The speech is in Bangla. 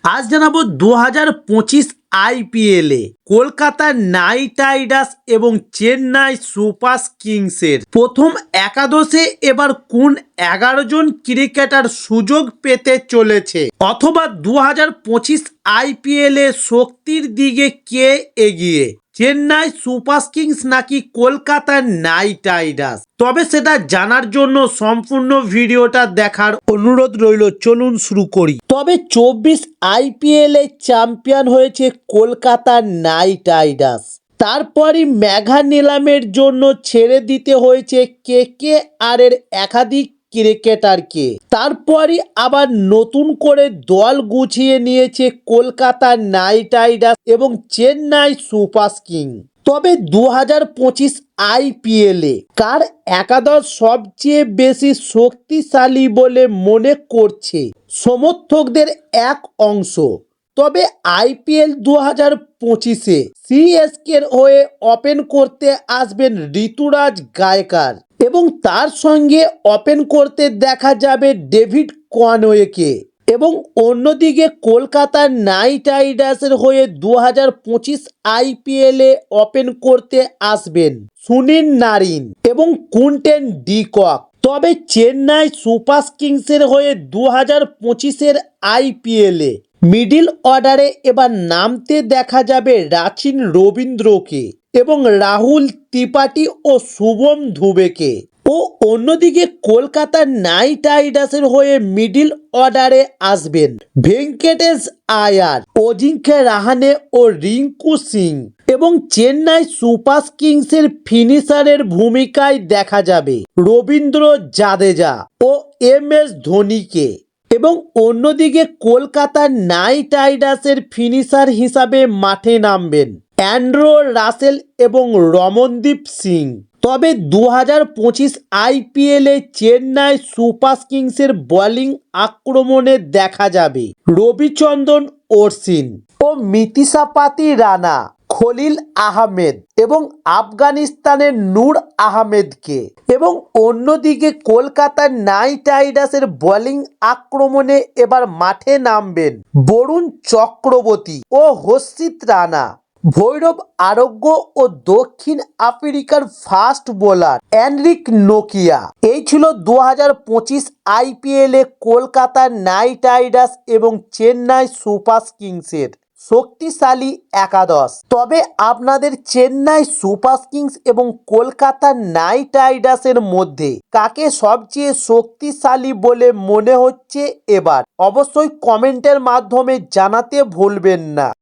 আজ জানাবো 2025 আইপিএলে কলকাতা নাইট রাইডার্স এবং চেন্নাই সুপার কিংসের প্রথম একাদশে এবার কোন 11 জন ক্রিকেটার সুযোগ পেতে চলেছে, অথবা 2025 আইপিএলে শক্তির দিকে কে এগিয়ে, চেন্নাই সুপার কিংস নাকি কলকাতা নাইট রাইডার্স? তবে সেটা জানার জন্য সম্পূর্ণ ভিডিওটা দেখার অনুরোধ রইল। চলুন শুরু করি। তবে 24 আইপিএলে চ্যাম্পিয়ন হয়েছে কলকাতা নাইট রাইডার্স। তারপরই মেগা নিলামের জন্য ছেড়ে দিতে হয়েছে কেকেআর এর একাধিক ক্রিকেটারকে। তারপরই আবার নতুন করে দল গুছিয়ে নিয়েছে কলকাতা নাইট রাইডার্স এবং চেন্নাই সুপার কিংস। তবে 2025 আইপিএলে কার একাদশ সবচেয়ে বেশি শক্তিশালী বলে মনে করছে সমর্থকদের এক অংশ? তবে আইপিএল 2025-এ সিএসকের হয়ে ওপেন করতে আসবেন ঋতুরাজ গায়কোয়াড় এবং তার সঙ্গে ওপেন করতে দেখা যাবে ডেভিড কনওয়েকে। এবং অন্যদিকে কলকাতা নাইট রাইডার্সের হয়ে 2025 আইপিএলে ওপেন করতে আসবেন সুনীল নারিন এবং কুইন্টন ডি কক। তবে চেন্নাই সুপার কিংসের হয়ে 2025-এর আইপিএলে মিডিল অর্ডারে এবার নামতে দেখা যাবে রাচিন রবীন্দ্রকে এবং রাহুল ত্রিপাঠী ও শুভম দুবেকে। ও অন্যদিকে কলকাতা নাইট রাইডার্সের হয়ে মিডিল অর্ডারে আসবেন ভেঙ্কটেশ আয়ার, অজিঙ্ক্য রাহানে ও রিঙ্কু সিং। এবং চেন্নাই সুপার কিংসের ফিনিশারের ভূমিকায় দেখা যাবে রবীন্দ্র জাদেজা ও এমএস ধোনিকে। এবং অন্যদিকে কলকাতা নাইট রাইডার্সের ফিনিশার হিসাবে মাঠে নামবেন অ্যান্ড্রু রাসেল এবং রমনদীপ সিং। তবে 2025 আইপিএলে চেন্নাই সুপার কিংসের বোলিং আক্রমণে দেখা যাবে রবিচন্দ্রন অশ্বিন ও মিতিশাপাতি রানা, খলিল আহমেদ এবং আফগানিস্তানের নূর আহমেদকে। এবং অন্যদিকে কলকাতা নাইট রাইডার্সের বোলিং আক্রমণে এবার মাঠে নামবেন বরুণ চক্রবর্তী ও হর্ষিত রানা, ভৈরব আরোগ্য ও দক্ষিণ আফ্রিকার ফাস্ট বোলার এনরিক নোকিয়া। এই ছিল 2025 আইপিএলে কলকাতা নাইট রাইডার্স এবং চেন্নাই সুপার কিংসের শক্তিশালী একাদশ। তবে আপনাদের চেন্নাই সুপার কিংস এবং কলকাতা নাইট রাইডার্সের মধ্যে কাকে সবচেয়ে শক্তিশালী বলে মনে হচ্ছে এবার অবশ্যই কমেন্টের মাধ্যমে জানাতে ভুলবেন না।